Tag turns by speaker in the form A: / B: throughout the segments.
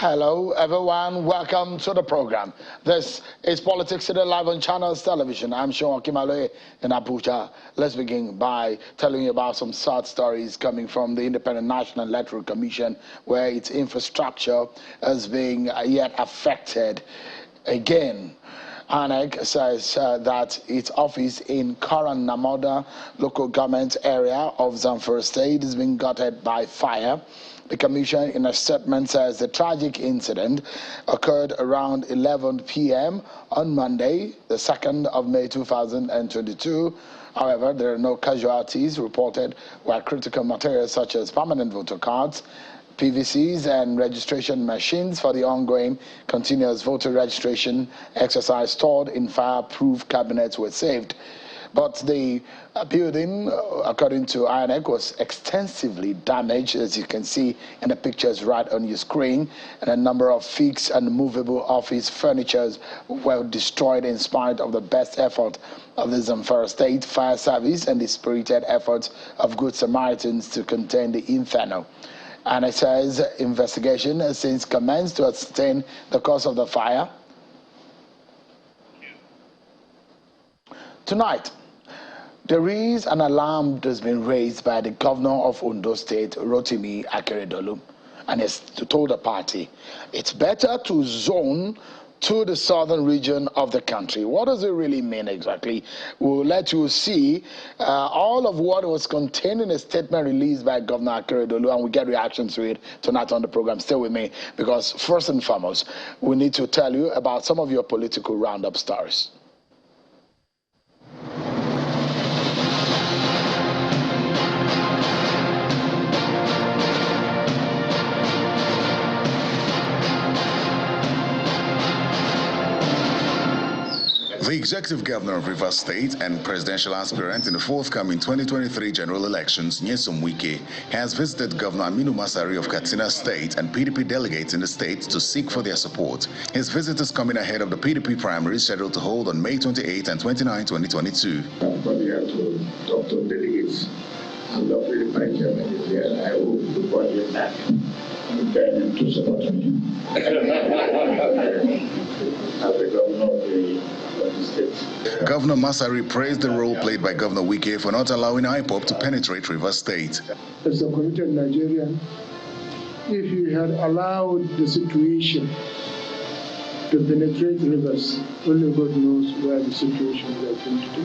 A: Hello everyone, welcome to the program. This is Politics Today live on Channels Television. I'm Sean Kimaloe in Abuja. Let's begin by telling you about some sad stories coming from the Independent National Electoral Commission, where its infrastructure is being yet affected again. INEC says that its office in Karan Namoda local government area of Zamfara State is being gutted by fire. The commission in a statement says the tragic incident occurred around 11 p.m. on Monday, the 2nd of May 2022. However, there are no casualties reported, while critical materials such as permanent voter cards, PVCs and registration machines for the ongoing continuous voter registration exercise stored in fireproof cabinets were saved. But the building, according to INEC, was extensively damaged, as you can see in the pictures right on your screen, and a number of fixed and movable office furniture were destroyed in spite of the best effort of the Zamfara State Fire Service and the spirited efforts of Good Samaritans to contain the inferno. And it says investigation has since commenced to ascertain the cause of the fire. Tonight, there is an alarm that has been raised by the governor of Ondo State, Rotimi Akeredolu, and has told the party it's better to zone to the southern region of the country. What does it really mean exactly? We'll let you see all of what was contained in a statement released by Governor Akeredolu, and we get reactions to it tonight on the program. Stay with me, because first and foremost, we need to tell you about some of your political roundup stories.
B: The executive governor of Rivers State and presidential aspirant in the forthcoming 2023 general elections, Nyesom Wike, has visited Governor Aminu Masari of Katsina State and PDP delegates in the state to seek for their support. His visit is coming ahead of the PDP primaries scheduled to hold on May 28 and 29, 2022.
C: I'm coming here to talk to delegates. I'm not really my chairman is here. I will report you back and beg them to support me. As the governor of the state.
B: Governor Masari praised the role played by Governor Wike for not allowing IPOP to penetrate Rivers State.
D: As a committed Nigerian, if you had allowed the situation to penetrate Rivers, only God knows where the situation would have been today.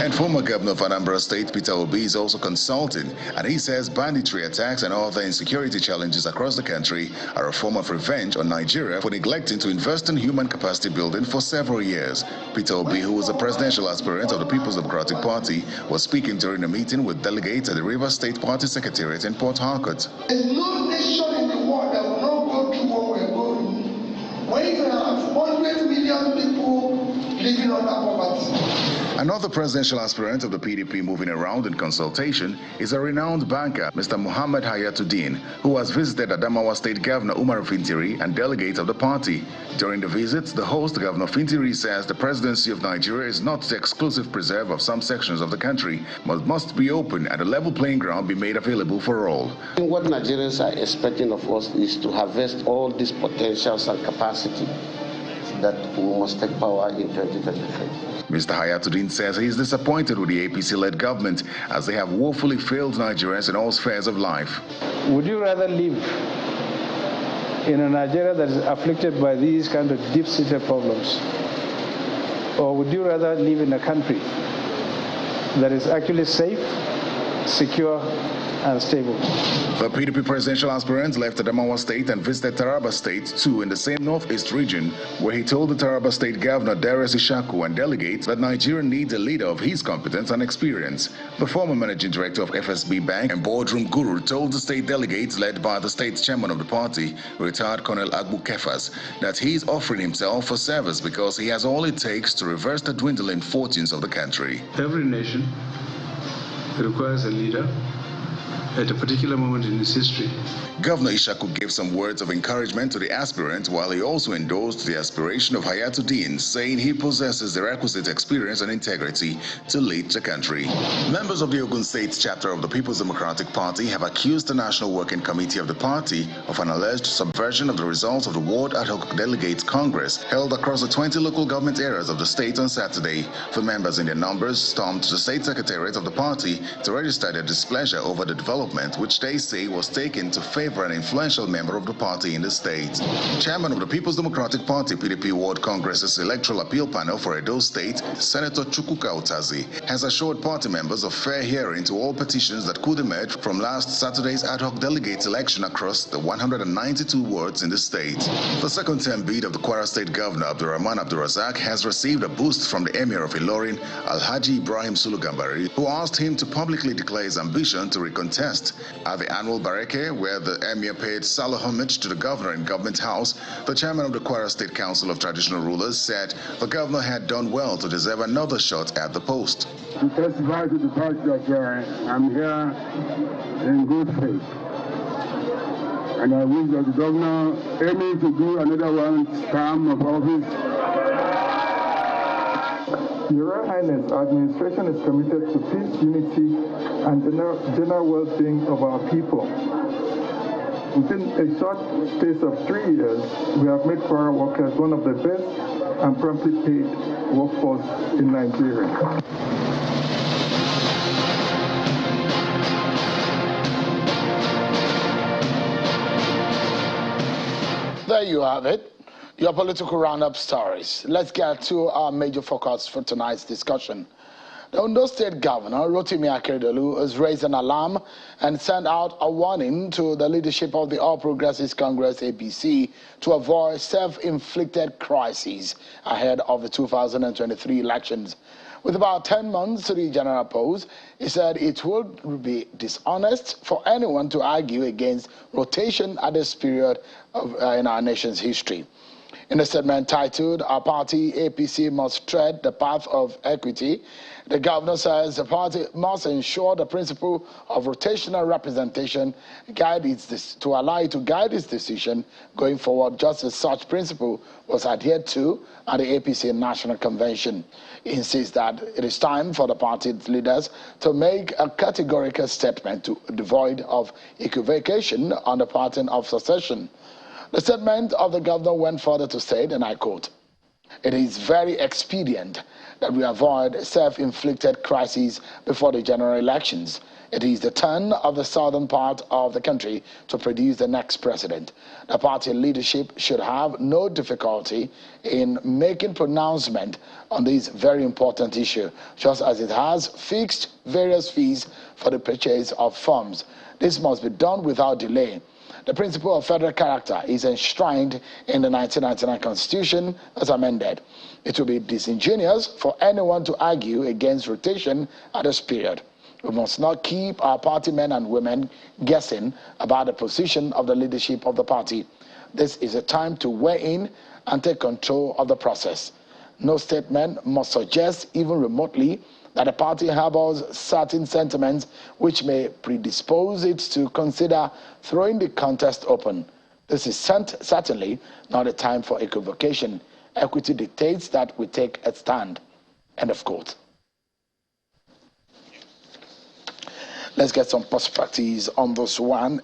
B: And former Governor of Anambra State, Peter Obi, is also consulting, and he says banditry attacks and other insecurity challenges across the country are a form of revenge on Nigeria for neglecting to invest in human capacity building for several years. Peter Obi, who was a presidential aspirant of the People's Democratic Party, was speaking during a meeting with delegates at the Rivers State Party Secretariat in Port Harcourt.
E: There's no nation in the world that will not go through what we're going. When you have 100 million people living under poverty.
B: Another presidential aspirant of the PDP moving around in consultation is a renowned banker, Mr. Muhammad Hayatuddin, who has visited Adamawa State Governor Umar Fintiri and delegates of the party. During the visit, the host, Governor Fintiri, says the presidency of Nigeria is not the exclusive preserve of some sections of the country, but must be open and a level playing ground be made available for all.
F: What Nigerians are expecting of us is to harvest all these potentials and capacity that we must take power in 2023.
B: Mr. Hayatuddin says he is disappointed with the APC-led government as they have woefully failed Nigerians in all spheres of life.
G: Would you rather live in a Nigeria that is afflicted by these kind of deep-seated problems? Or would you rather live in a country that is actually safe, secure, and stable?
B: The PDP presidential aspirant left Adamawa State and visited Taraba State too in the same northeast region, where he told the Taraba State Governor Darius Ishaku and delegates that Nigeria needs a leader of his competence and experience. The former managing director of FSB Bank and boardroom guru told the state delegates led by the state chairman of the party, retired Colonel Agbu Kefas, that he is offering himself for service because he has all it takes to reverse the dwindling fortunes of the country.
H: Every nation requires a leader
G: at a particular moment in its history.
B: Governor Ishaku gave some words of encouragement to the aspirant, while he also endorsed the aspiration of Hayatuddin, saying he possesses the requisite experience and integrity to lead the country. Members of the Ogun State chapter of the People's Democratic Party have accused the National Working Committee of the party of an alleged subversion of the results of the Ward Ad Hoc Delegates Congress held across the 20 local government areas of the state on Saturday. The members in their numbers stormed the state secretariat of the party to register their displeasure over the development, which they say was taken to favor an influential member of the party in the state. Chairman of the People's Democratic Party PDP Ward Congress's Electoral Appeal Panel for Edo State, Senator Chukwuka Utazi, has assured party members of fair hearing to all petitions that could emerge from last Saturday's ad hoc delegates election across the 192 wards in the state. The second-term bid of the Kwara State Governor Abdurrahman Abdurrazak has received a boost from the Emir of Ilorin, Alhaji Ibrahim Sulugambari, who asked him to publicly declare his ambition to recontest. At the annual Bareke, where the Emir paid solemn homage to the governor in Government House, the chairman of the Kwara State Council of Traditional Rulers said the governor had done well to deserve another shot at the post.
H: To testify to the fact that I'm here in good faith. And I wish that the governor aiming to do another one term of office.
I: Your Royal Highness, our administration is committed to peace, unity, and general well-being of our people. Within a short space of 3 years, we have made Kwara workers one of the best and promptly paid workforce in Nigeria.
A: There you have it, your political roundup stories. Let's get to our major focus for tonight's discussion. The Ondo State Governor, Rotimi Akeredolu, has raised an alarm and sent out a warning to the leadership of the All Progressives Congress, APC, to avoid self-inflicted crises ahead of the 2023 elections. With about 10 months to the general polls, he said it would be dishonest for anyone to argue against rotation at this period in our nation's history. In a statement titled, "Our Party, APC, Must Tread the Path of Equity," the governor says the party must ensure the principle of rotational representation to allow it to guide its decision going forward, just as such principle was adhered to at the APC National Convention. He insists that it is time for the party's leaders to make a categorical statement devoid of equivocation on the pattern of succession. The statement of the governor went further to state, and I quote, "It is very expedient that we avoid self-inflicted crises before the general elections. It is the turn of the southern part of the country to produce the next president. The party leadership should have no difficulty in making pronouncement on this very important issue, just as it has fixed various fees for the purchase of firms. This must be done without delay. The principle of federal character is enshrined in the 1999 Constitution as amended. It will be disingenuous for anyone to argue against rotation at this period. We must not keep our party men and women guessing about the position of the leadership of the party. This is a time to weigh in and take control of the process. No statement must suggest, even remotely, that the party harbors certain sentiments which may predispose it to consider throwing the contest open. This is certainly not a time for equivocation. Equity dictates that we take a stand." End of quote. Let's get some perspectives on this one.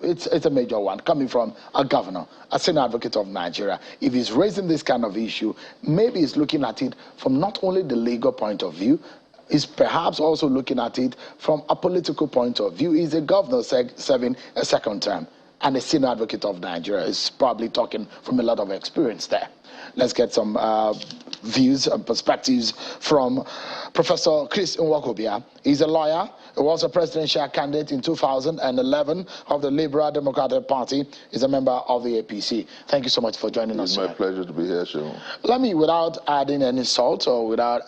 A: It's a major one, coming from a governor, a senior advocate of Nigeria. If he's raising this kind of issue, maybe he's looking at it from not only the legal point of view, he's perhaps also looking at it from a political point of view. He's a governor serving a second term, and a senior advocate of Nigeria is probably talking from a lot of experience there. Let's get some views and perspectives from Professor Chris Nwakobia. He's a lawyer. He was a presidential candidate in 2011 of the Liberal Democratic Party. He's a member of the APC. Thank you so much for joining us.
J: It's my pleasure to be here, Sean.
A: Let me, without adding any salt or without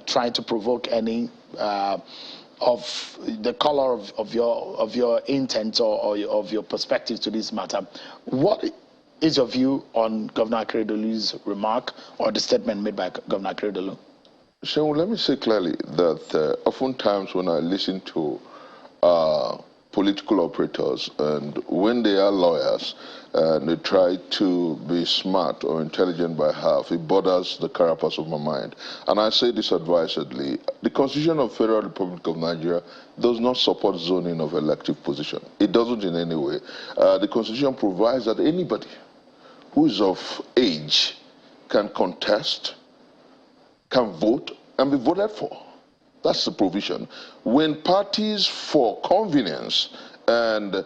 A: trying to provoke any of the color of your intent or of your perspective to this matter, what is your view on Governor Akeredolu's remark or the statement made by Governor Akeredolu?
J: Sean, let me say clearly that oftentimes when I listen to political operators, and when they are lawyers and they try to be smart or intelligent by half, it bothers the carapace of my mind. And I say this advisedly. The Constitution of the Federal Republic of Nigeria does not support zoning of elective position. It doesn't in any way. The Constitution provides that anybody who is of age can contest, can vote, and be voted for. That's the provision. When parties, for convenience and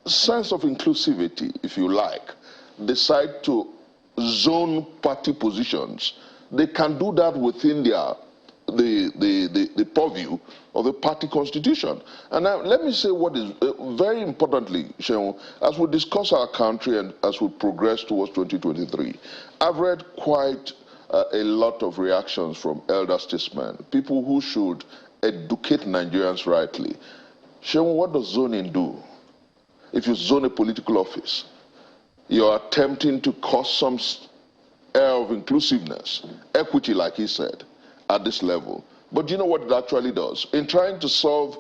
J: sense of inclusivity, if you like, decide to zone party positions, they can do that within their the purview of the party constitution. And now, let me say what is very importantly, Shehu, as we discuss our country and as we progress towards 2023, I've read quite a lot of reactions from elder statesmen, people who should educate Nigerians rightly. Shehu, what does zoning do? If you zone a political office, you're attempting to cause some air of inclusiveness, equity, like he said, at this level. But do you know what it actually does? In trying to solve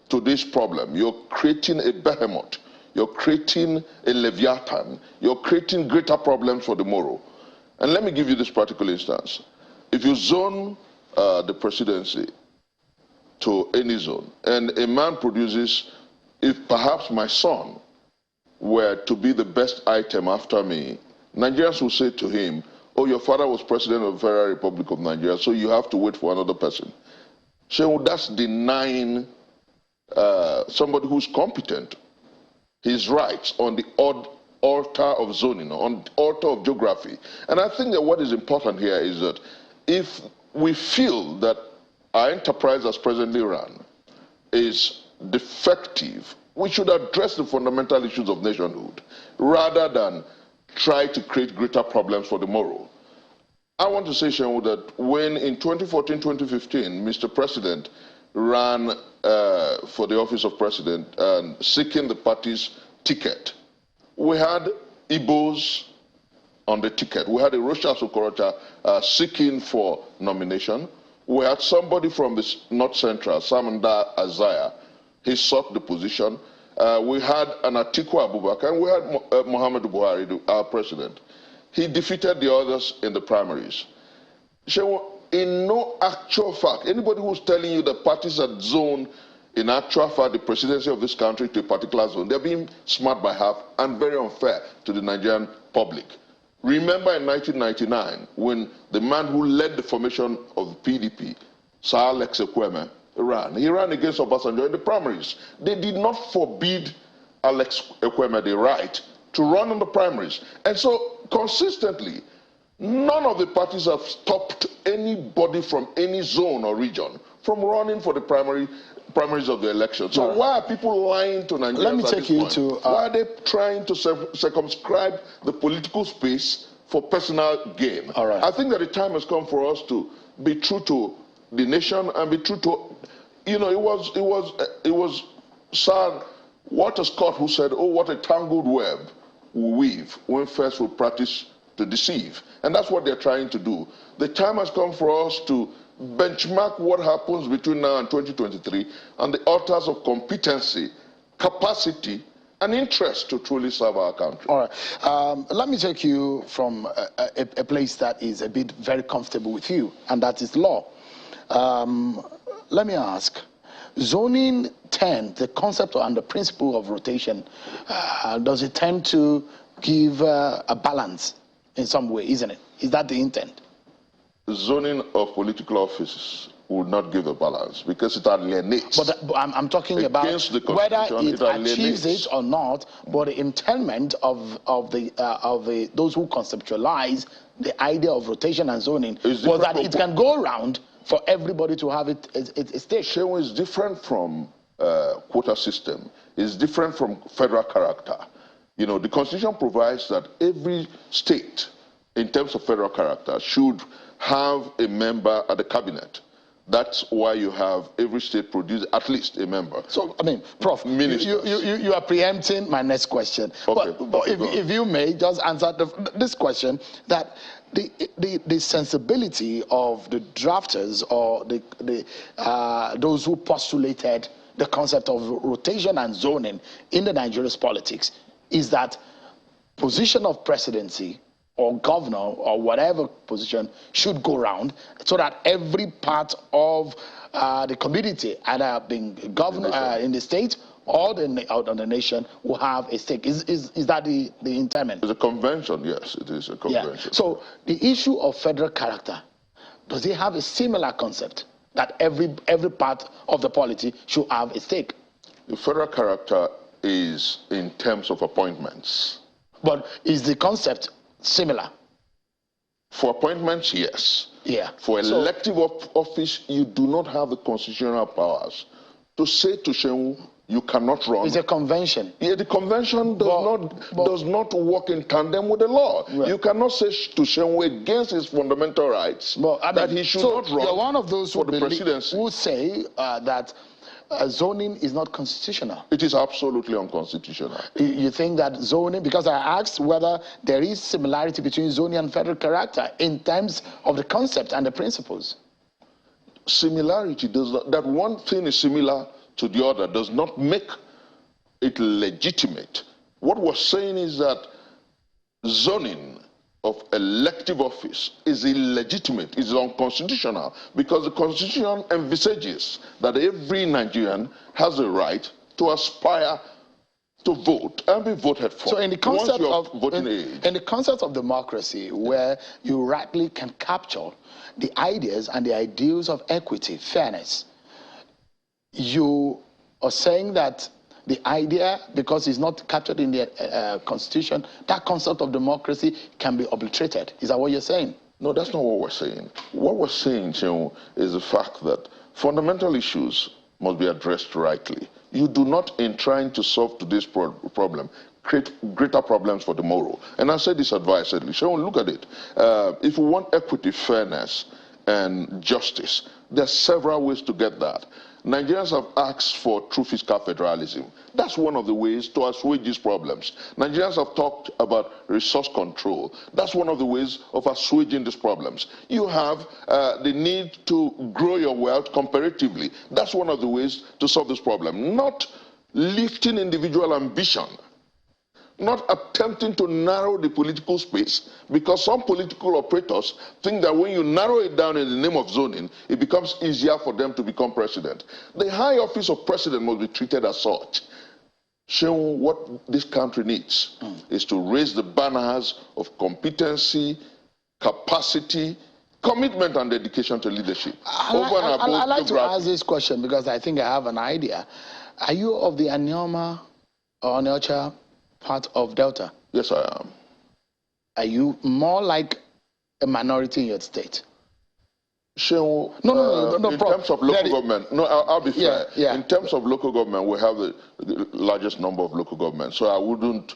J: today's problem, you're creating a behemoth, you're creating a leviathan, you're creating greater problems for tomorrow. And let me give you this practical instance. If you zone the presidency to any zone, and a man produces, if perhaps my son were to be the best item after me, Nigerians will say to him, oh, your father was president of the Federal Republic of Nigeria, so you have to wait for another person. So that's denying somebody who's competent his rights on the altar of zoning, on the altar of geography. And I think that what is important here is that if we feel that our enterprise as presently run is defective, we should address the fundamental issues of nationhood rather than try to create greater problems for tomorrow. I want to say, Shehu, that when in 2014-2015, Mr. President ran for the office of president and seeking the party's ticket, we had Igbos on the ticket. We had a Rocha Sokorocha seeking for nomination. We had somebody from the North Central, Samanda Azaya. He sought the position. We had an Atiku Abubakar, and we had Muhammadu Buhari, our president. He defeated the others in the primaries. In no actual fact, anybody who's telling you that parties had zoned in actual fact the presidency of this country to a particular zone, they're being smart by half and very unfair to the Nigerian public. Remember in 1999, when the man who led the formation of the PDP, Sir Alex Ekweme, ran. He ran against Obasanjo in the primaries. They did not forbid Alex Ekweme the right to run in the primaries. And so, consistently, none of the parties have stopped anybody from any zone or region from running for the primaries of the election. So why are people lying to Nigerians?
A: Let me take you to...
J: why are they trying to circumscribe the political space for personal gain?
A: All right.
J: I think that the time has come for us to be true to the nation and be true to, you know, it was Sir Walter Scott who said, oh, what a tangled web we weave when first we practice to deceive. And that's what they're trying to do. The time has come for us to benchmark what happens between now and 2023 on the altars of competency, capacity, and interest to truly serve our country.
A: All right. Let me take you from a place that is a bit very comfortable with you, and that is law. Let me ask, zoning tend, the concept and the principle of rotation, does it tend to give a balance in some way, isn't it? Is that the intent?
J: Zoning of political offices would not give a balance because it alienates.
A: But I'm talking about whether it achieves it or not, but the intent of those who conceptualize the idea of rotation and zoning was that it can go around for everybody to have its stake.
J: Shehu is different from quota system. It's different from federal character. You know, the Constitution provides that every state, in terms of federal character, should have a member at the cabinet. That's why you have every state produce at least a member.
A: So, I mean, Prof, you are preempting my next question.
J: Okay,
A: but if you may, just answer this question, that the sensibility of the drafters or those who postulated the concept of rotation and zoning in the Nigeria's politics is that position of presidency or governor or whatever position should go round so that every part of the community, either being governor in the state or the nation, will have a stake. Is that the intent?
J: It's a convention, yes, it is a convention.
A: Yeah. So the issue of federal character, does it have a similar concept that every part of the polity should have a stake?
J: The federal character is in terms of appointments.
A: But is the concept similar?
J: For appointments, yes.
A: Yeah.
J: For elective office, you do not have the constitutional powers to say to Shehu, you cannot run.
A: It's a convention.
J: Yeah, the convention does not work in tandem with the law. Right. You cannot say to Shehu against his fundamental rights that he should not run.
A: You're one of those
J: for the presidency
A: who say that zoning is not constitutional.
J: It is absolutely unconstitutional.
A: You think that zoning, because I asked whether there is similarity between zoning and federal character in terms of the concept and the principles.
J: Similarity does not, that one thing is similar to the other does not make it legitimate. What we're saying is that zoning of elective office is illegitimate, is unconstitutional, because the Constitution envisages that every Nigerian has a right to aspire to vote and be voted for.
A: So in the concept of
J: voting age.
A: In the concept of democracy, where you rightly can capture the ideas and the ideals of equity, fairness, you are saying that the idea, because it's not captured in the Constitution, that concept of democracy can be obliterated. Is that what you're saying?
J: No, that's not what we're saying. What we're saying, Chinwo, is the fact that fundamental issues must be addressed rightly. You do not, in trying to solve today's problem, create greater problems for tomorrow. And I say this advisedly. Chinwo, look at it. If we want equity, fairness, and justice, there are several ways to get that. Nigerians have asked for true fiscal federalism. That's one of the ways to assuage these problems. Nigerians have talked about resource control. That's one of the ways of assuaging these problems. You have the need to grow your wealth comparatively. That's one of the ways to solve this problem. Not lifting individual ambition. Not attempting to narrow the political space, because some political operators think that when you narrow it down in the name of zoning, it becomes easier for them to become president. The high office of president must be treated as such. Showing what this country needs is to raise the banners of competency, capacity, commitment, and dedication to leadership.
A: I'd like to ask this question because I think I have an idea. Are you of the Anyama or Onyocha part of Delta?
J: Yes, I am.
A: Are you more like a minority in your state?
J: No, in terms of local government, no, I'll be fair.
A: Yeah.
J: In terms of local government, we have the largest number of local governments, so I wouldn't.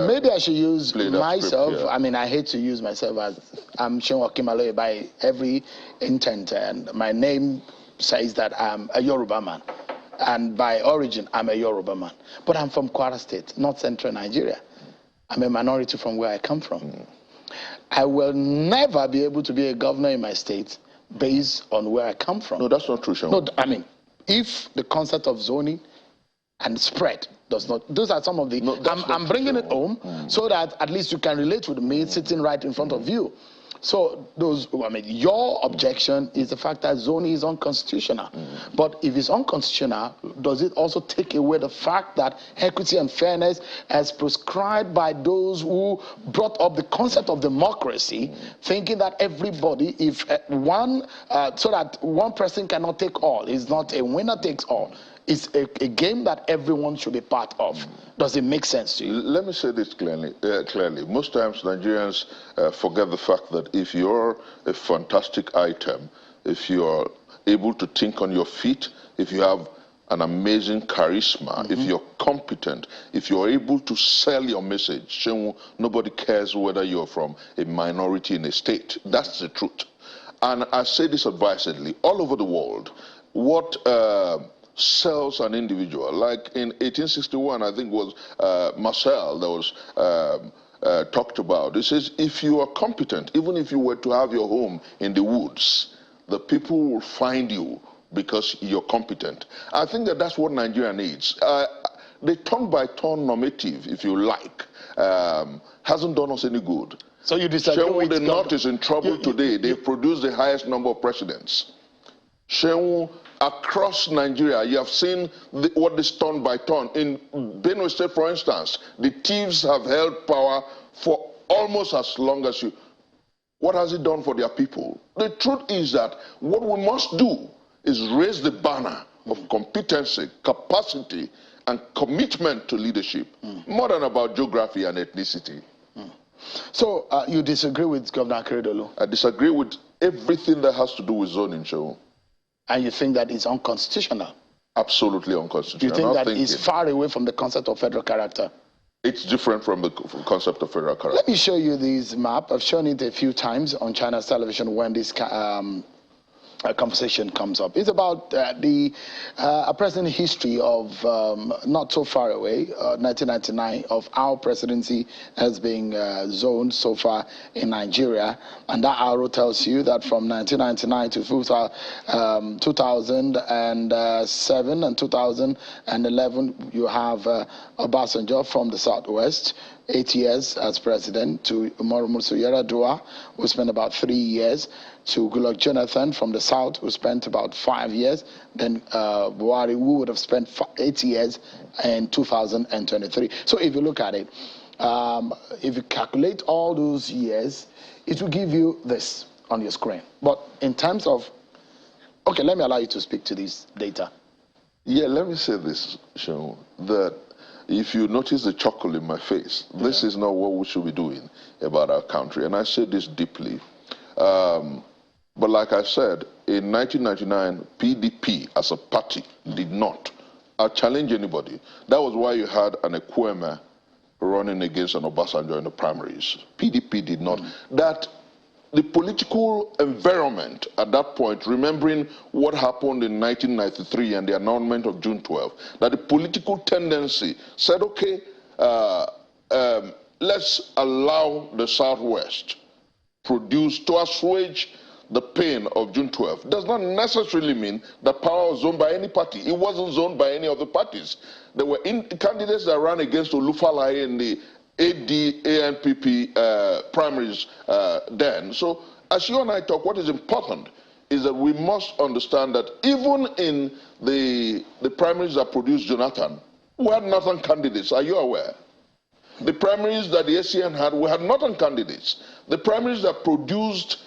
A: Maybe I should use myself. I mean, I hate to use myself as I'm Shehu Okimaloye by every intent, and my name says that I'm a Yoruba man. And by origin, I'm a Yoruba man. But I'm from Kwara State, not central Nigeria. I'm a minority from where I come from. I will never be able to be a governor in my state based on where I come from.
J: No, that's not true, Sean.
A: No, I mean, if the concept of zoning and spread does not, those are some of the, I'm bringing it home so that at least you can relate with me sitting right in front of you. So your objection is the fact that zoning is unconstitutional. But if it's unconstitutional, does it also take away the fact that equity and fairness as prescribed by those who brought up the concept of democracy, thinking that everybody, if so that one person cannot take all, is not a winner takes all. It's a game that everyone should be part of. Does it make sense to you?
J: Let me say this clearly. Most times Nigerians forget the fact that if you're a fantastic item, if you're able to think on your feet, if you have an amazing charisma, if you're competent, if you're able to sell your message, nobody cares whether you're from a minority in a state. That's the truth. And I say this advisedly. All over the world, what sells an individual, like in 1861, I think was Marcel that was talked about. It says, if you are competent, even if you were to have your home in the woods, the people will find you because you're competent. I think that that's what Nigeria needs. The turn-by-turn normative, if you like, hasn't done us any good.
A: So you disagree with
J: the North is in trouble today. They've produced the highest number of presidents. Shehu, across Nigeria, you have seen what is turn by turn. In Benue State, for instance, the thieves have held power for almost as long as you. What has it done for their people? The truth is that what we must do is raise the banner of competency, capacity, and commitment to leadership, more than about geography and ethnicity.
A: So you disagree with Governor Akeredolu?
J: I disagree with everything that has to do with zoning, Shehu.
A: And you think that is unconstitutional?
J: Absolutely unconstitutional.
A: You think that is far away from the concept of federal character?
J: It's different from the concept of federal character.
A: Let me show you this map. I've shown it a few times on China's television when this conversation comes up. It's about the present history of not so far away, 1999, of how presidency has been zoned so far in Nigeria. And that arrow tells you that from 1999 to 2007 and 2011, you have Obasanjo from the Southwest, 8 years as president, to Umaru Musa Yar'Adua, who spent about 3 years, to Goodluck Jonathan from the South, who spent about 5 years, then Buhari, who would have spent 8 years in 2023. So if you look at it, if you calculate all those years, it will give you this on your screen. But in terms of, okay, let me allow you to speak to this data.
J: Yeah, let me say this, Sean, that if you notice the chuckle in my face, this is not what we should be doing about our country. And I say this deeply. But like I said, in 1999, PDP as a party did not challenge anybody. That was why you had an Ekweme running against an Obasanjo in the primaries. PDP did not. That the political environment at that point, remembering what happened in 1993 and the annulment of June 12, that the political tendency said, okay, let's allow the Southwest to assuage the pain of June 12, does not necessarily mean that power was zoned by any party. It wasn't zoned by any of the parties. There were candidates that ran against Olufalaye in the AD-ANPP primaries then. So as you and I talk, what is important is that we must understand that even in the primaries that produced Jonathan, we had Northern candidates. Are you aware? The primaries that the ACN had, we had Northern candidates. The primaries that produced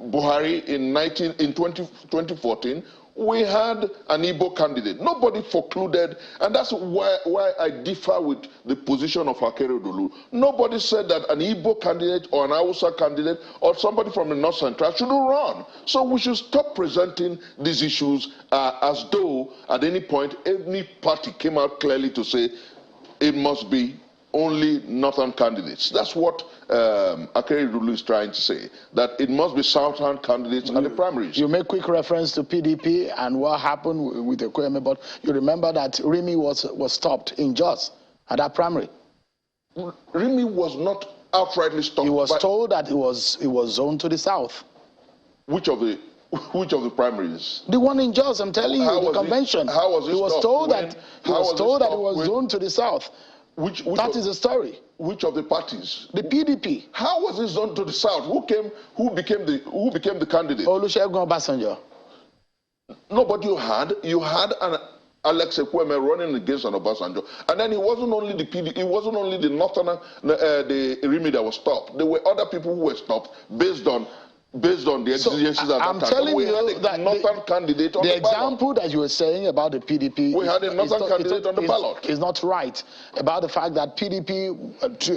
J: Buhari in 2014, we had an Igbo candidate. Nobody concluded, and that's why I differ with the position of Akeredolu. Nobody said that an Igbo candidate or an Hausa candidate or somebody from the North Central shouldn't run. So we should stop presenting these issues as though at any point any party came out clearly to say it must be only Northern candidates. That's what Akeredolu is trying to say, that it must be Southern candidates at the primaries.
A: You make quick reference to PDP and what happened with Ekweme, but you remember that Rimi was stopped in Jos at that primary.
J: Rimi was not outrightly stopped.
A: He was told that it was zoned to the south.
J: Which of the primaries?
A: The one in Jos, I'm telling you, the convention.
J: How was it stopped?
A: He was told that it was zoned to the south. That is the story.
J: Which of the parties?
A: The PDP.
J: How was it zoned to the south? Who became the candidate?
A: Olusegun Obasanjo.
J: No, but you had an Alex Ekweme running against an Obasanjo, and then it wasn't only the PDP, it wasn't only the Northern, the Rimi that was stopped. There were other people who were stopped based on the exigencies at
A: I'm
J: that time.
A: telling you that
J: Northern candidate on the
A: example that you were saying about the PDP,
J: we had a Northern candidate on the ballot.
A: Is not right about the fact that PDP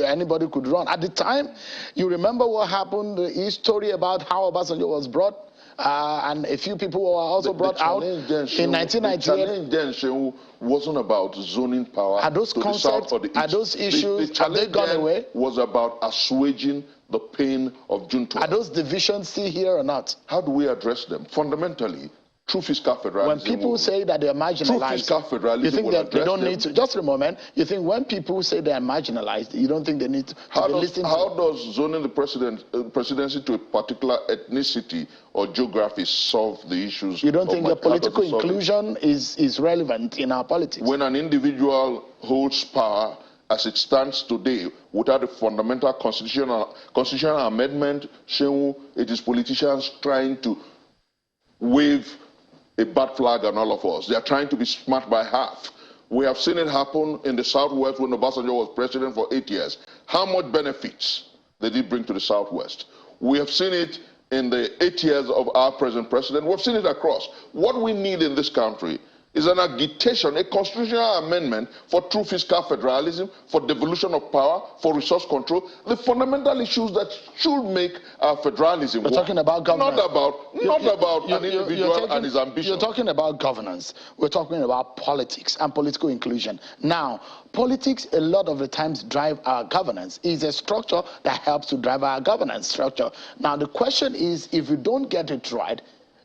A: anybody could run at the time. You remember what happened? The story about how Obasanjo was brought, and a few people were also brought out in 1998.
J: The challenge then wasn't about zoning power.
A: Are those concepts? Are those issues?
J: The challenge
A: have they gone away?
J: Was about assuaging the pain of June 12.
A: Are those divisions still here or not?
J: How do we address them? Fundamentally, true fiscal federalism.
A: When people say that they're marginalized, you think that they don't need to, just a moment, you think when people say they're marginalized, you don't think they need to listen to?
J: How does zoning the presidency to a particular ethnicity or geography solve the issues?
A: You don't think the political inclusion is relevant in our politics?
J: When an individual holds power as it stands today, without a fundamental constitutional amendment, it is politicians trying to wave a bad flag on all of us. They are trying to be smart by half. We have seen it happen in the Southwest when Obasanjo was president for 8 years. How much benefits did he bring to the Southwest? We have seen it in the 8 years of our present president. We've seen it across. What we need in this country is an agitation, a constitutional amendment for true fiscal federalism, for devolution of power, for resource control, the fundamental issues that should make our federalism
A: work. We're talking about governance.
J: Not about an individual and his ambition.
A: You're talking about governance. We're talking about politics and political inclusion. Now, politics a lot of the times drive our governance. It's a structure that helps to drive our governance structure. Now, the question is, if you don't get it right,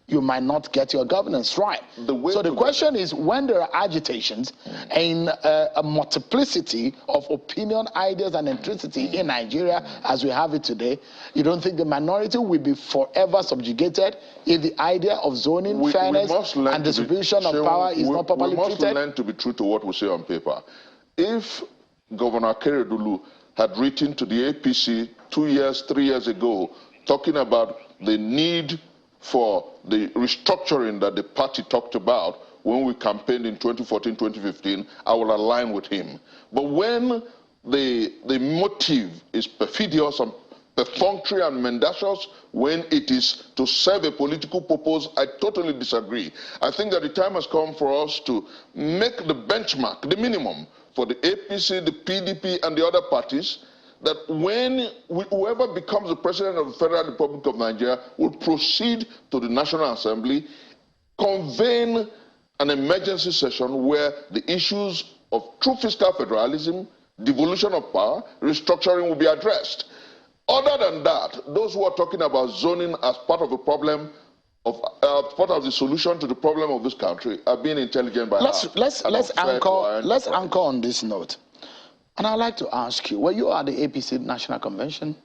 A: you might not get your governance right. So the question is, when there are agitations and a multiplicity of opinion, ideas, and electricity in Nigeria as we have it today, you don't think the minority will be forever subjugated if the idea of zoning, fairness, and distribution of power is not properly treated?
J: We must learn to be true to what we say on paper. If Governor Keredolu had written to the APC 2 years, 3 years ago, talking about the need for the restructuring that the party talked about when we campaigned in 2014, 2015, I will align with him. But when the motive is perfidious and perfunctory and mendacious, when it is to serve a political purpose, I totally disagree. I think that the time has come for us to make the benchmark, the minimum, for the APC, the PDP, and the other parties, that when whoever becomes the president of the Federal Republic of Nigeria will proceed to the National Assembly, convene an emergency session where the issues of true fiscal federalism, devolution of power, restructuring will be addressed. Other than that, those who are talking about zoning as part of the problem of part of the solution to the problem of this country are being intelligent by
A: let's anchor on this note. And I'd like to ask you, were you at the APC National Convention?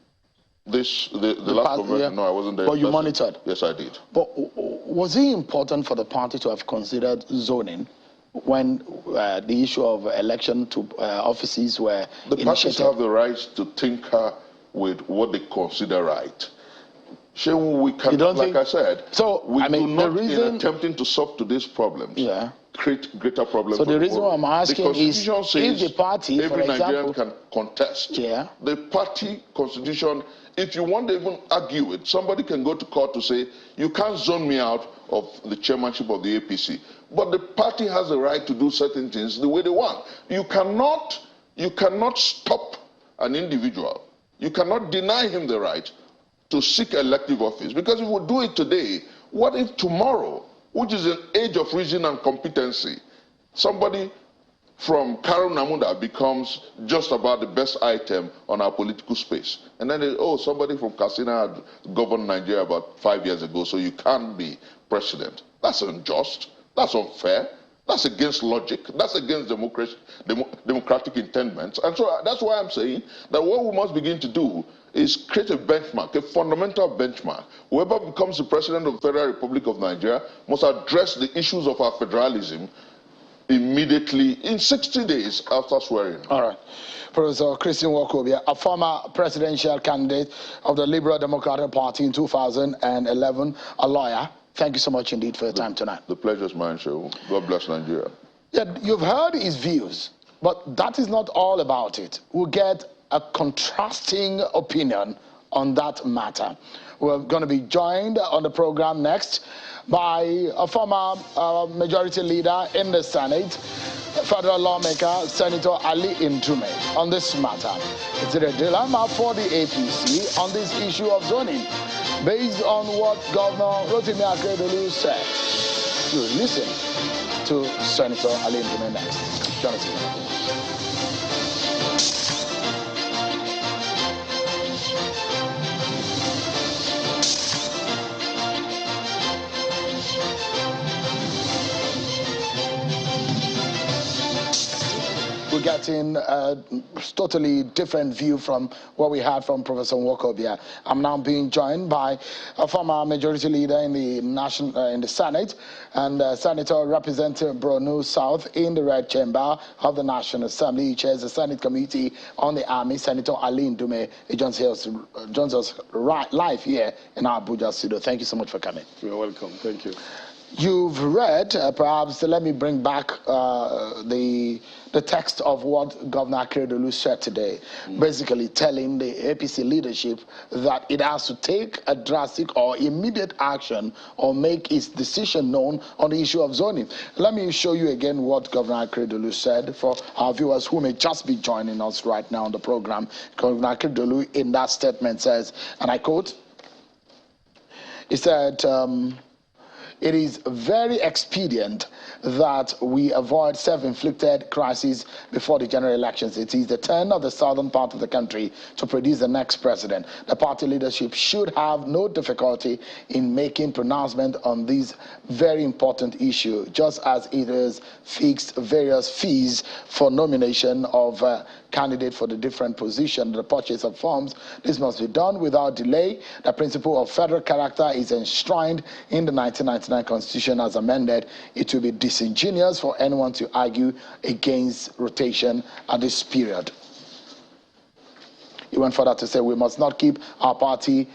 J: The last convention, no, I wasn't there.
A: But you monitored?
J: Yes, I did.
A: But was it important for the party to have considered zoning when the issue of election to offices were
J: The parties have the right to tinker with what they consider right. We can, like I said, we do not, in attempting to solve today's problems, create greater problems.
A: So the reason why I'm asking is, if the party,
J: every Nigerian can contest. The party constitution, if you want to even argue it, somebody can go to court to say, you can't zone me out of the chairmanship of the APC. But the party has the right to do certain things the way they want. You cannot stop an individual. You cannot deny him the right to seek elective office. Because if we do it today, what if tomorrow, which is an age of reason and competency, somebody from Karu Namunda becomes just about the best item on our political space? And then, somebody from Katsina had governed Nigeria about 5 years ago, so you can't be president. That's unjust. That's unfair. That's against logic. That's against democratic intentments. And so that's why I'm saying that what we must begin to do is create a benchmark, a fundamental benchmark. Whoever becomes the president of the Federal Republic of Nigeria must address the issues of our federalism immediately in 60 days after swearing.
A: All right. Professor Christian Wakobia, a former presidential candidate of the Liberal Democratic Party in 2011, a lawyer. Thank you so much indeed for your time tonight.
J: The pleasure is mine, Shehu. God bless Nigeria.
A: Yeah, you've heard his views, but that is not all about it. We'll get a contrasting opinion on that matter. We're going to be joined on the program next by a former majority leader in the Senate, federal lawmaker, Senator Ali Ndume, on this matter. It's a dilemma for the APC on this issue of zoning, based on what Governor Rotimi Akeredolu said. So listen to Senator Ali Ndume next. Join us again. getting a totally different view from what we had from Professor Nwokobia. I'm now being joined by a former majority leader in the Senate and Senator representing Borno South in the Red Chamber of the National Assembly. He chairs the Senate Committee on the Army, Senator Ali Ndume. He joins us right live here in our Abuja studio. Thank you so much for coming.
K: You're welcome. Thank you.
A: You've read, perhaps, let me bring back the text of what Governor Akeredolu said today, basically telling the APC leadership that it has to take a drastic or immediate action or make its decision known on the issue of zoning. Let me show you again what Governor Akeredolu said for our viewers who may just be joining us right now on the program. Governor Akeredolu in that statement says, and I quote, he said, it is very expedient that we avoid self-inflicted crises before the general elections. It is the turn of the southern part of the country to produce the next president. The party leadership should have no difficulty in making pronouncement on this very important issue, just as it has fixed various fees for nomination of candidate for the different position, the purchase of forms. This must be done without delay. The principle of federal character is enshrined in the 1999 Constitution as amended. It will be disingenuous for anyone to argue against rotation at this period. He went further to say we must not keep our party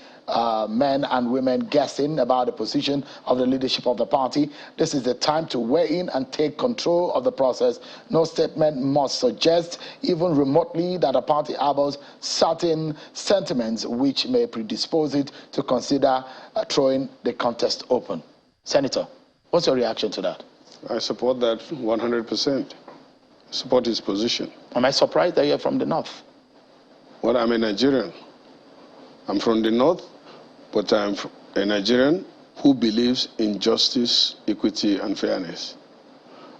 A: men and women guessing about the position of the leadership of the party. This is the time to weigh in and take control of the process. No statement must suggest, even remotely, that a party harbors certain sentiments which may predispose it to consider throwing the contest open. Senator, what's your reaction to that?
K: I support that 100%. Support his position.
A: Am I surprised that you're from the north?
K: Well, I'm a Nigerian. I'm from the north, but I'm a Nigerian who believes in justice, equity, and fairness.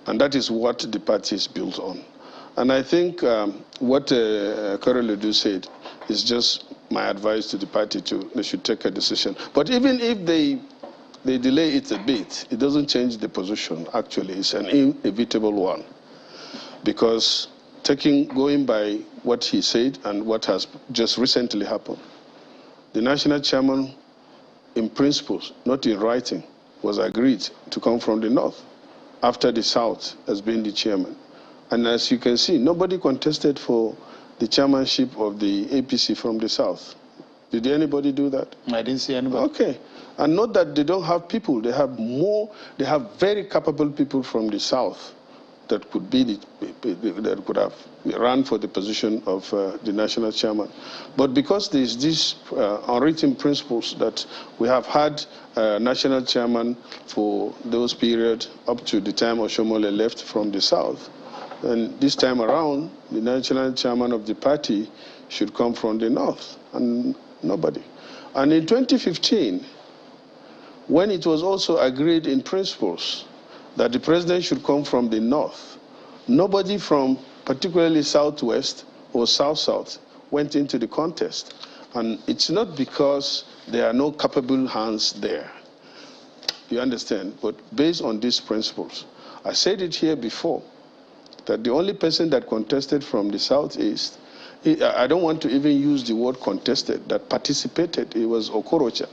K: And that is what the party is built on. And I think what Akeredolu said is just my advice to the party they should take a decision. But even if they delay it a bit, it doesn't change the position, actually. It's an inevitable one. Because going by what he said and what has just recently happened, the national chairman, in principles, not in writing, was agreed to come from the north after the south has been the chairman. And as you can see, nobody contested for the chairmanship of the APC from the south. Did anybody do that?
A: I didn't see anybody.
K: Okay. And not that they don't have people. They have very capable people from the south that could have run for the position of the national chairman. But because there's these unwritten principles that we have had national chairman for those periods up to the time Oshomole left from the south, and this time around, the national chairman of the party should come from the north, and nobody. And in 2015, when it was also agreed in principles that the president should come from the north, nobody from particularly southwest or south-south went into the contest. And it's not because there are no capable hands there. You understand? But based on these principles, I said it here before, that the only person that contested from the southeast, I don't want to even use the word contested, that participated, it was Okorocha.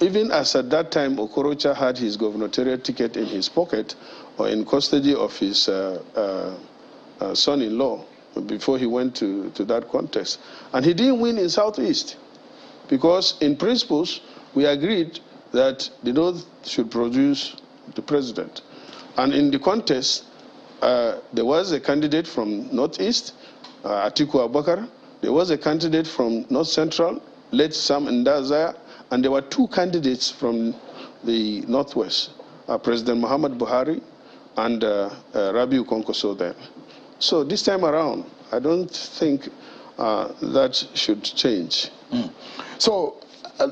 K: Even as at that time, Okorocha had his gubernatorial ticket in his pocket or in custody of his son-in-law before he went to that contest. And he didn't win in Southeast because in principles, we agreed that the North should produce the president. And in the contest, there was a candidate from Northeast, Atiku Abubakar. There was a candidate from North Central, late Sam Ndazaya. And there were two candidates from the Northwest, President Muhammad Buhari and Rabiu Konkoso then. So this time around, I don't think that should change.
A: So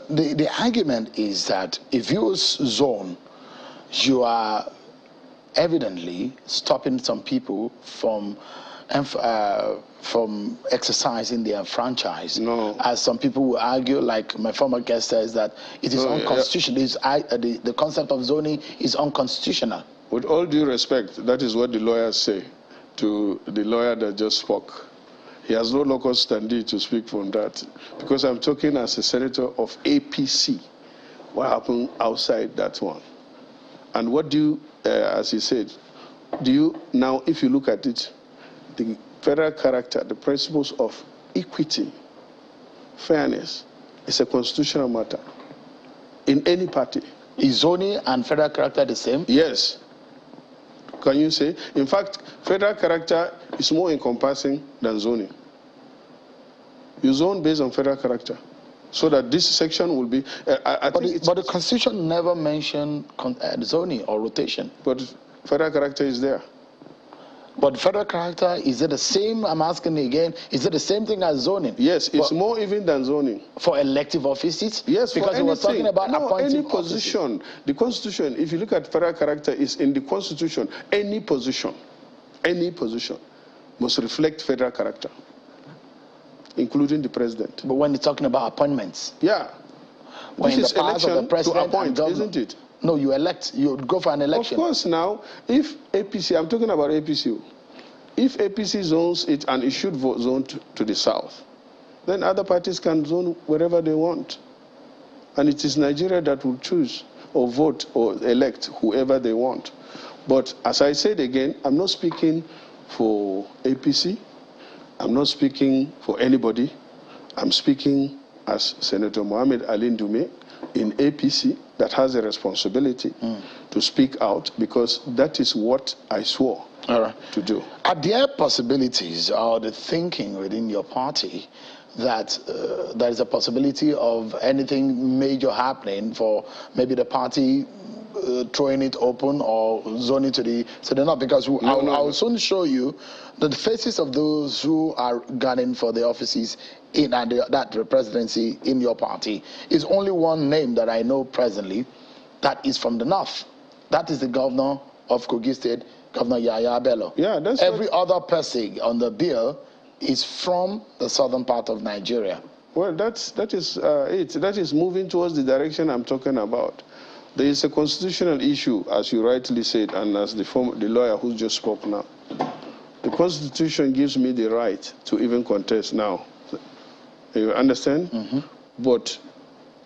A: the argument is that if you zone, you are evidently stopping some people from exercising their franchise.
K: No.
A: As some people will argue, like my former guest says, that it is unconstitutional. The concept of zoning is unconstitutional.
K: With all due respect, that is what the lawyers say. to the lawyer that just spoke. He has no locus standi to speak from that, because I'm talking as a senator of APC. What happened outside that one? And what do you, as he said, do you now, if you look at it, the federal character, the principles of equity, fairness, is a constitutional matter in any party.
A: Is zoning and federal character the same?
K: Yes. Can you say? In fact, federal character is more encompassing than zoning. You zone based on federal character, so that this section will be.
A: But the Constitution never mentioned zoning or rotation.
K: But federal character is there.
A: But federal character, is it the same? I'm asking again, is it the same thing as zoning?
K: Yes, it's more even than zoning.
A: For elective offices?
K: Yes,
A: because
K: it
A: was talking about appointing
K: any position. Offices. The Constitution, if you look at federal character, is in the Constitution. Any position must reflect federal character, including the president.
A: But when you're talking about appointments?
K: Yeah.
A: When
K: this is election
A: of the president
K: to appoint, isn't it?
A: No, you elect. You go for an election.
K: Of course, now, if APC, I'm talking about APC, if APC zones it and it should vote zone to the south, then other parties can zone wherever they want. And it is Nigeria that will choose or vote or elect whoever they want. But as I said again, I'm not speaking for APC. I'm not speaking for anybody. I'm speaking as Senator Mohammed Ali Ndume in APC that has a responsibility to speak out, because that is what I swore to do.
A: Are there possibilities or the thinking within your party that there is a possibility of anything major happening for maybe the party throwing it open or zoning to the north? Because I'll soon show you the faces of those who are gunning for the offices in that presidency in your party. Is only one name that I know presently that is from the north. That is the governor of Kogi State, Governor Yaya Bello.
K: Yeah, that's
A: every other person on the bill is from the southern part of Nigeria.
K: Well, that is it. That is moving towards the direction I'm talking about. There is a constitutional issue, as you rightly said, and as the lawyer who just spoke now. The Constitution gives me the right to even contest now. You understand? But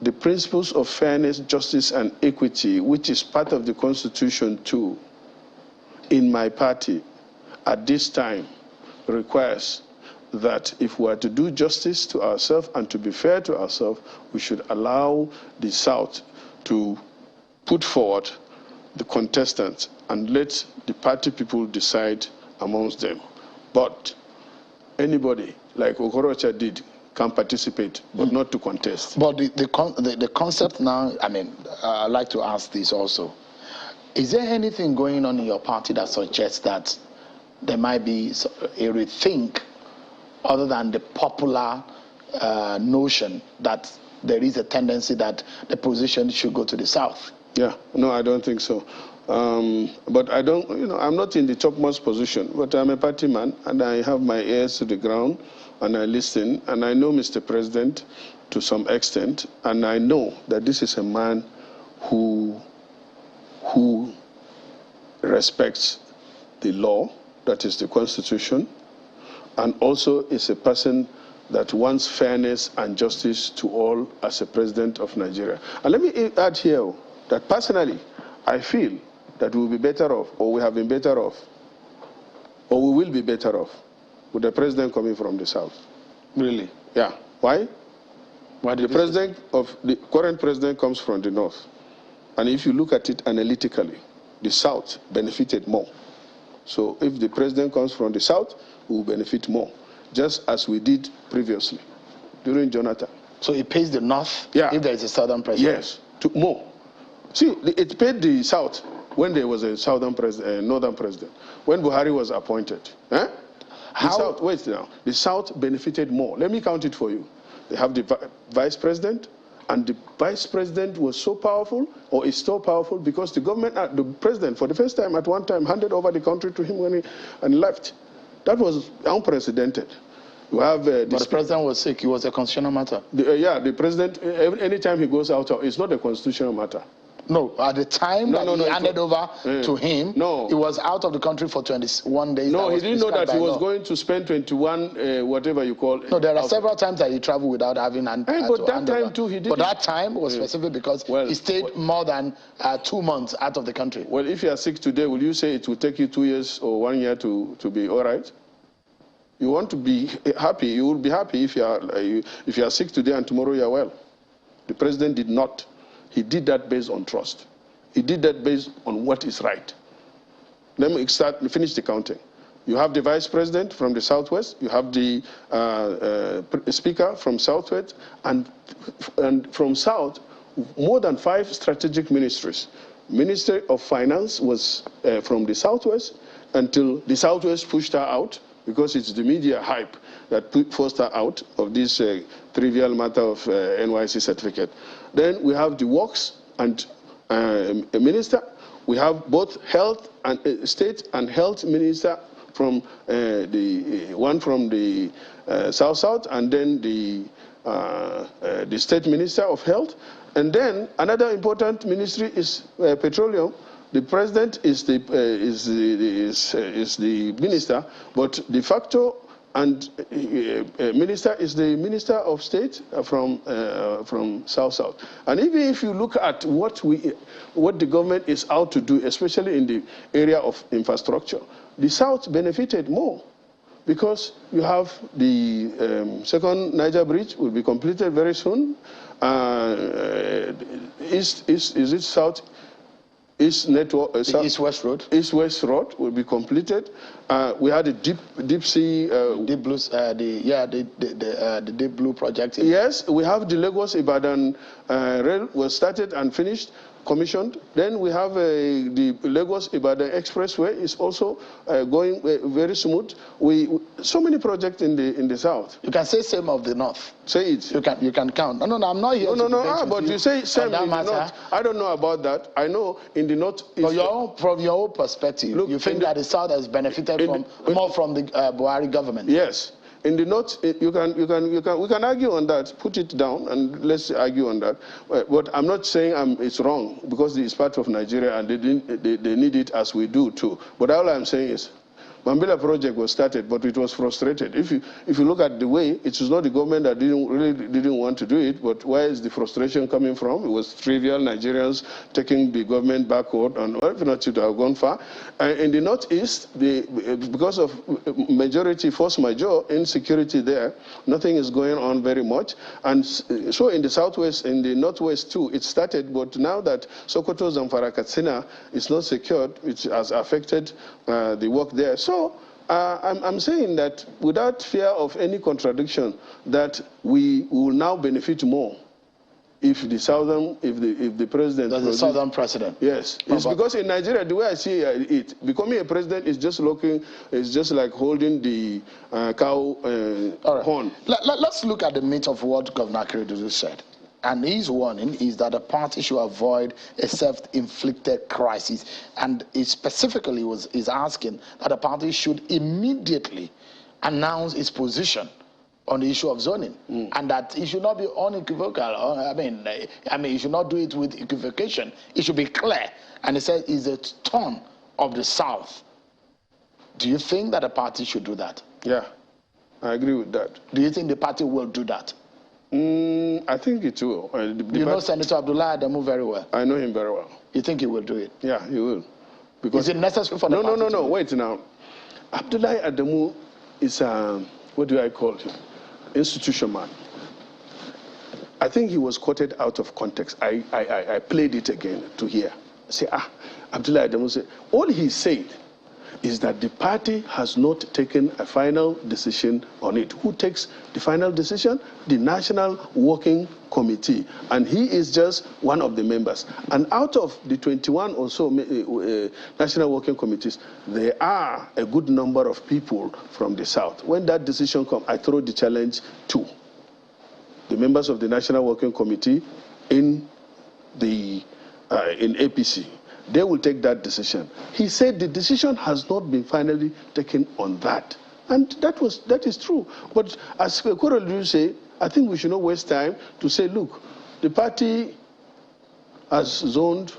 K: the principles of fairness, justice, and equity, which is part of the Constitution too, in my party, at this time, requires that if we are to do justice to ourselves and to be fair to ourselves, we should allow the South to put forward the contestants and let the party people decide amongst them. But anybody, like Okorocha did, can participate, but not to contest.
A: But the concept now, I mean, I'd like to ask this also. Is there anything going on in your party that suggests that there might be a rethink other than the popular notion that there is a tendency that the position should go to the south?
K: Yeah, no, I don't think so. But I don't, I'm not in the topmost position, but I'm a party man and I have my ears to the ground and I listen, and I know Mr. President to some extent, and I know that this is a man who respects the law, that is the Constitution, and also is a person that wants fairness and justice to all as a president of Nigeria. And let me add here that personally, I feel that we will be better off, or we have been better off, or we will be better off with the president coming from the south.
A: Really?
K: Yeah. Why? The current president comes from the north. And if you look at it analytically, the south benefited more. So if the president comes from the south, we will benefit more, just as we did previously during Jonathan.
A: So it pays the north
K: if
A: there is a southern president?
K: Yes, more. See, it paid the south when there was a northern president, when Buhari was appointed. The south benefited more. Let me count it for you. They have the vice president, and the vice president was so powerful, or is so powerful, because the government, the president, for the first time at one time, handed over the country to him when he left. That was unprecedented. You have,
A: but the president was sick. It was a constitutional matter.
K: The president, anytime he goes out, it's not a constitutional matter.
A: No, at the time he handed over to him, he was out of the country for 21 days.
K: No, he didn't know that he was going to spend 21, whatever you call it.
A: No, there are several times that he traveled without having
K: but that time too, he didn't.
A: But that time was specific because he stayed more than 2 months out of the country.
K: Well, if you are sick today, will you say it will take you 2 years or 1 year to be all right? You want to be happy. You will be happy if you are sick today and tomorrow you are well. The president did not. He did that based on trust. He did that based on what is right. Let me finish the counting. You have the vice president from the southwest. You have the speaker from southwest, and from south, more than 5 strategic ministries. Minister of Finance was from the southwest until the southwest pushed her out because it's the media hype that forced her out of this trivial matter of NYC certificate. Then we have the works and a minister. We have both health and state and health minister from the one from the south, and then the state minister of health. And then another important ministry is petroleum. The president is the minister, but de facto and minister is the minister of state from south. And even if you look at what the government is out to do, especially in the area of infrastructure, the south benefited more because you have the second Niger Bridge will be completed very soon. South? East network,
A: East-West Road.
K: East-West Road will be completed. We had a deep sea,
A: deep blue, the deep blue project.
K: Yes, we have the Lagos Ibadan rail was started and finished, commissioned. Then we have the Lagos Ibadan Expressway is also going very smooth. So many projects in the south.
A: You can say same of the north.
K: Say it.
A: You can count. No, I'm not here.
K: But you say same in the north. I don't know about that. I know in the north.
A: From your own perspective, look, you think that the south has benefited more from the Buhari government?
K: Yes. In the north, we can argue on that. Put it down and let's argue on that. But I'm not saying it's wrong because it's part of Nigeria and they need it as we do too. But all I'm saying is, Mambila project was started, but it was frustrated. If you look at the way, it was not the government that didn't want to do it, but where is the frustration coming from? It was trivial Nigerians taking the government backward, and if not to have gone far. In the northeast, because of majority force majeure insecurity there, nothing is going on very much. And so in the southwest, in the northwest too, it started, but now that Sokoto, Zamfara, Katsina is not secured, it has affected the work there. So I'm saying that without fear of any contradiction, that we will now benefit more if the president...
A: That's the southern president.
K: Yes. It's because in Nigeria, the way I see it, becoming a president is just like holding the cow horn.
A: Let's look at the meat of what Governor Akeredolu said. And his warning is that the party should avoid a self-inflicted crisis. And he specifically is asking that the party should immediately announce its position on the issue of zoning, and that it should not be unequivocal. I mean, it should not do it with equivocation. It should be clear. And he said it's a turn of the South. Do you think that the party should do that?
K: Yeah, I agree with that.
A: Do you think the party will do that?
K: I think it will.
A: You know Senator Abdullahi Adamu very well.
K: I know him very well.
A: You think he will do it?
K: Yeah, he will. Because
A: is it necessary for the party?
K: No. Wait now. Abdullahi Adamu is what do I call him? Institution man. I think he was quoted out of context. I played it again to hear. Say, Abdullahi Adamu said, all he said is that the party has not taken a final decision on it. Who takes the final decision? The National Working Committee. And he is just one of the members. And out of the 21 or so National Working Committees, there are a good number of people from the South. When that decision comes, I throw the challenge to the members of the National Working Committee in APC. They will take that decision. He said the decision has not been finally taken on that. And that is true. But as Akeredolu say, I think we should not waste time to say, look, the party has zoned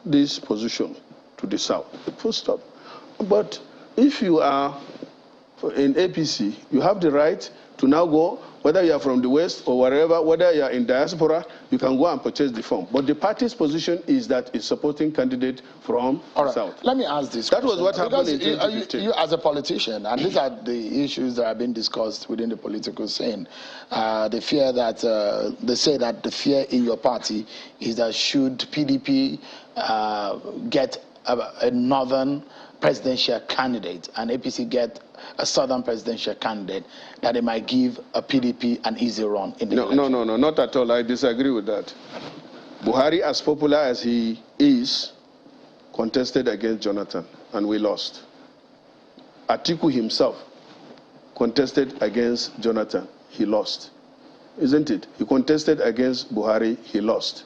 K: this position to the south. Full stop. But if you are in APC, you have the right to now go, whether you are from the west or wherever, whether you are in diaspora, you can go and purchase the form. But the party's position is that it's supporting candidate from the south.
A: Let me ask this
K: That
A: question.
K: was what happened in 2015.
A: You as a politician, and these are the issues that have been discussed within the political scene, the fear that, they say that the fear in your party is that should PDP get a northern presidential candidate and APC get a southern presidential candidate, that it might give a PDP an easy run in the election.
K: No, not at all. I disagree with that. Buhari, as popular as he is, contested against Jonathan, and we lost. Atiku himself contested against Jonathan. He lost. Isn't it? He contested against Buhari. He lost.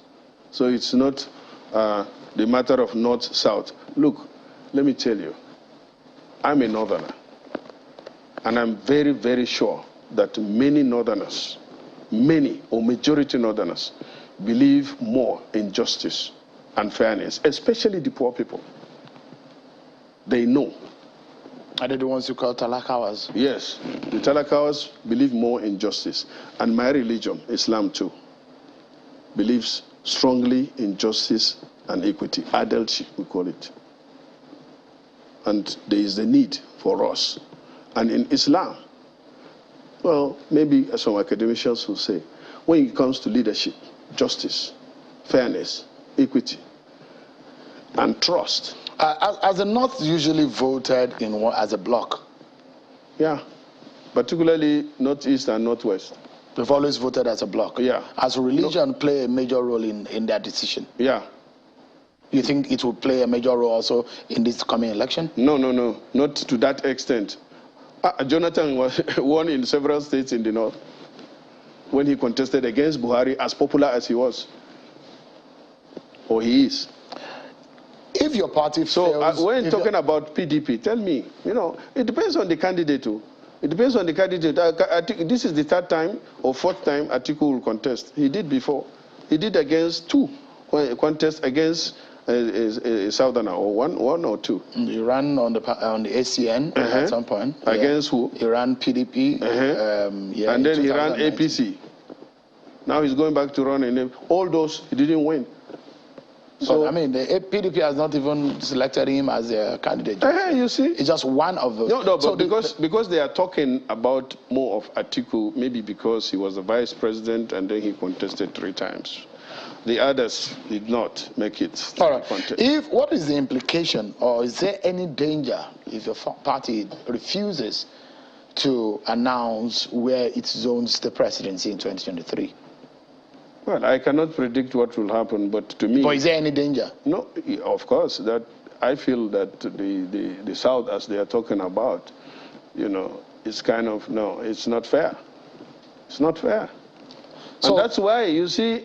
K: So it's not the matter of north-south. Look, let me tell you, I'm a northerner. And I'm very, very sure that many northerners, many or majority northerners, believe more in justice and fairness, especially the poor people. They know.
A: Are they the ones you call Talakawas?
K: Yes, the Talakawas believe more in justice. And my religion, Islam too, believes strongly in justice and equity. Adalci, we call it. And there is a need for us. And in Islam, well, maybe some academicians will say, when it comes to leadership, justice, fairness, equity, and trust.
A: As the North usually voted as a bloc?
K: Yeah, particularly Northeast and Northwest.
A: They've always voted as a bloc?
K: Yeah.
A: As religion play a major role in their decision?
K: Yeah.
A: You think it will play a major role also in this coming election?
K: No, not to that extent. Jonathan won in several states in the north when he contested against Buhari, as popular as he was, or he is.
A: If your party fails...
K: So when talking about PDP, tell me, it depends on the candidate too. It depends on the candidate. This is the third time or fourth time Atiku will contest. He did before. He did against two contests against a southerner, or one or two.
A: He ran on the ACN at some point.
K: Against who?
A: He ran PDP.
K: And then he ran APC. Now he's going back to run in all those. He didn't win.
A: So I mean, the PDP has not even selected him as a candidate.
K: You see,
A: it's just one of those.
K: No, but because they are talking about more of Atiku, maybe because he was the vice president and then he contested 3 times. The others did not make it.
A: All right. What is the implication, or is there any danger if your party refuses to announce where it zones the presidency in 2023?
K: Well, I cannot predict what will happen, but to me...
A: But is there any danger?
K: No, of course. That I feel that the South, as they are talking about, it's kind of, no, it's not fair. It's not fair. So, and that's why, you see,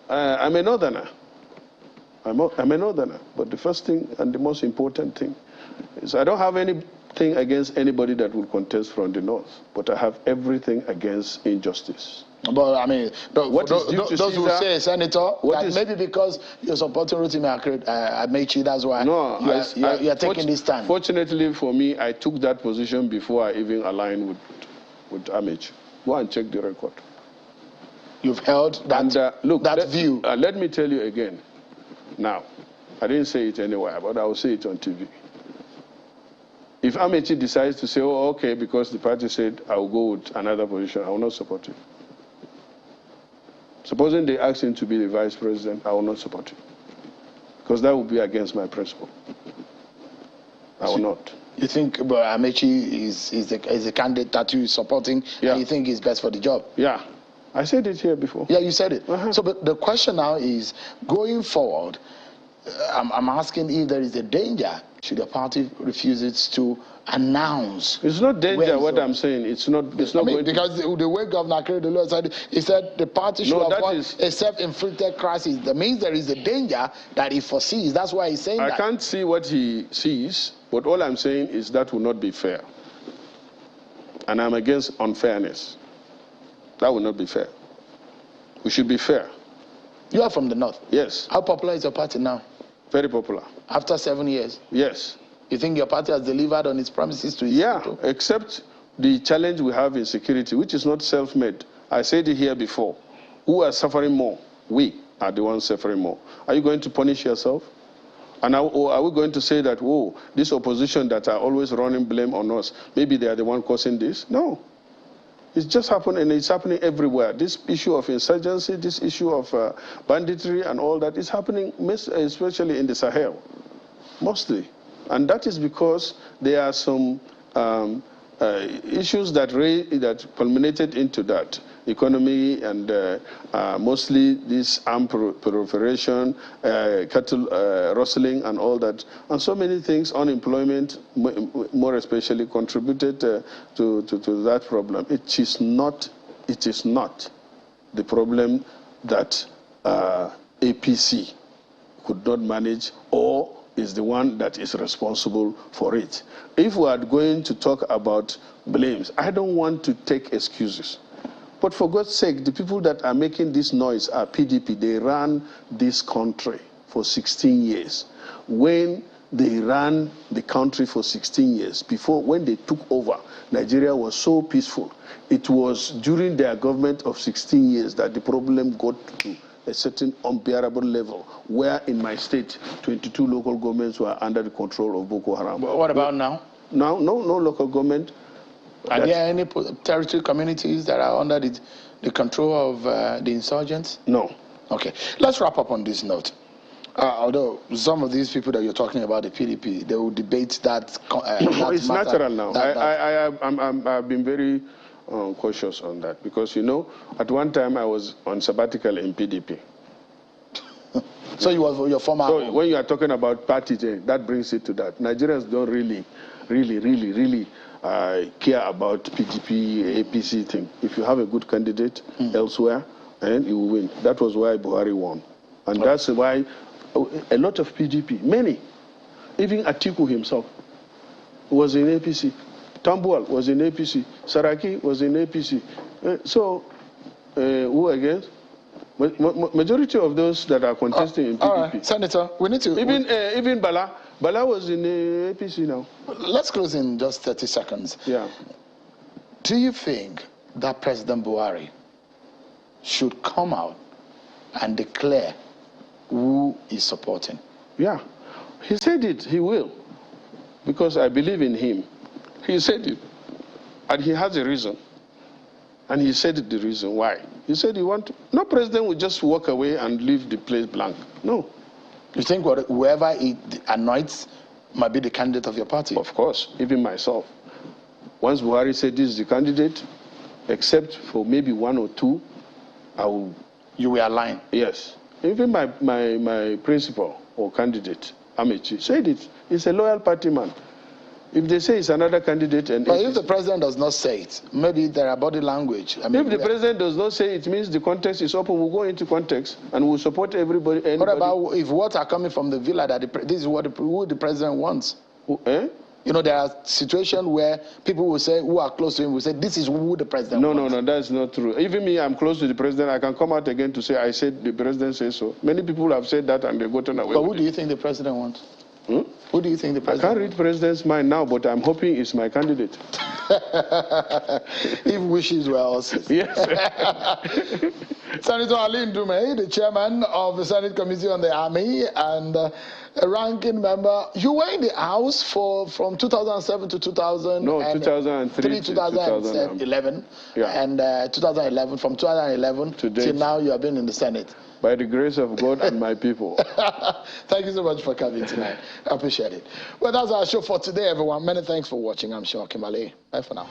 K: I'm a northerner. I'm a northerner. But the first thing and the most important thing is I don't have anything against anybody that will contest from the north, but I have everything against injustice.
A: But I mean, those who say, Senator, that maybe because you're supporting Rotimi Amechi, that's why you're taking this stand.
K: Fortunately for me, I took that position before I even aligned with Amechi. Go and check the record.
A: You've held that view.
K: Let me tell you again. Now, I didn't say it anywhere, but I will say it on TV. If Amechi decides to say, oh, okay, because the party said I will go with another position, I will not support it. Supposing they ask him to be the vice president, I will not support him. Because that would be against my principle. I will not.
A: You think Amechi is a candidate that you're supporting, and you think is best for the job?
K: Yeah. I said it here before.
A: Yeah, you said it. So but the question now is, going forward, I'm asking if there is a danger should the party refuses to announce.
K: It's not danger, what I'm saying. It's not going
A: because the way Governor Akeredolu said, he said the party should avoid a self-inflicted crisis. That means there is a danger that he foresees. That's why he's saying that.
K: I can't see what he sees, but all I'm saying is that will not be fair. And I'm against unfairness. That will not be fair. We should be fair.
A: You are from the north?
K: Yes.
A: How popular is your party now?
K: Very popular.
A: After 7 years?
K: Yes.
A: You think your party has delivered on its promises to its people?
K: Except the challenge we have in security, which is not self-made. I said it here before. Who are suffering more? We are the ones suffering more. Are you going to punish yourself? And are we going to say that, oh, this opposition that are always running blame on us, maybe they are the one causing this? No. It's just happening, and it's happening everywhere. This issue of insurgency, this issue of banditry and all that is happening, especially in the Sahel, mostly. And that is because there are some issues that culminated into that. Economy and mostly this armed proliferation, cattle rustling and all that. And so many things, unemployment more especially, contributed to that problem. It is not the problem that APC could not manage or is the one that is responsible for it. If we are going to talk about blames, I don't want to take excuses. But for God's sake, the people that are making this noise are PDP. They ran this country for 16 years. When they ran the country for 16 years, when they took over, Nigeria was so peaceful. It was during their government of 16 years that the problem got to a certain unbearable level, where in my state, 22 local governments were under the control of Boko Haram.
A: But what about now?
K: Now, no local government.
A: Are there any territory communities that are under the control of the insurgents?
K: No.
A: Okay. Let's wrap up on this note. Although some of these people that you're talking about, the PDP, they will debate that.
K: It's natural now. I've been very cautious on that because, you know, at one time I was on sabbatical in PDP.
A: So you were your former.
K: So when you are talking about party, that brings it to that. Nigerians don't really care about PDP, APC thing. If you have a good candidate elsewhere, and you will win. That was why Buhari won. And that's why a lot of PDP, many, even Atiku himself, was in APC. Tambuwal was in APC. Saraki was in APC. Who against? Majority of those that are contesting in PDP.
A: All right, Senator, we need to...
K: Even Bala was in APC now.
A: Let's close in just 30 seconds.
K: Yeah.
A: Do you think that President Buhari should come out and declare who he's supporting?
K: Yeah. He said it. He will. Because I believe in him. He said it. And he has a reason. And he said the reason why. He said he want to... No president would just walk away and leave the place blank. No.
A: You think whoever he anoints might be the candidate of your party?
K: Of course, even myself. Once Buhari said this is the candidate, except for maybe one or two, I will...
A: You will align?
K: Yes. Even my principal or candidate, Amechi, said it. He's a loyal party man. If they say it's another candidate...
A: But if the president does not say it, maybe there are body language. I mean,
K: if the president does not say it, means the context is open. We'll go into context and we'll support everybody. Anybody.
A: What about if words are coming from the villa that this is who the president wants? You know, there are situations where people will say, who are close to him, will say, this is who the president wants.
K: No, that's not true. Even me, I'm close to the president. I can come out again to say, I said the president says so. Many people have said that and they've gotten away
A: with it. But who do you think the president wants? Who do you think the president?
K: I can't read president's mind now, but I'm hoping it's my candidate.
A: If wishes were also.
K: Yes.
A: Senator Ali Ndume, the chairman of the Senate Committee on the Army and a ranking member. You were in the House from 2007 to 2000.
K: No, 2003 to
A: 2011.
K: Yeah.
A: And 2011, from 2011 till now, you have been in the Senate.
K: By the grace of God and my people.
A: Thank you so much for coming tonight. I appreciate it. Well, that's our show for today, everyone. Many thanks for watching. I'm Sean Kimale. Bye for now.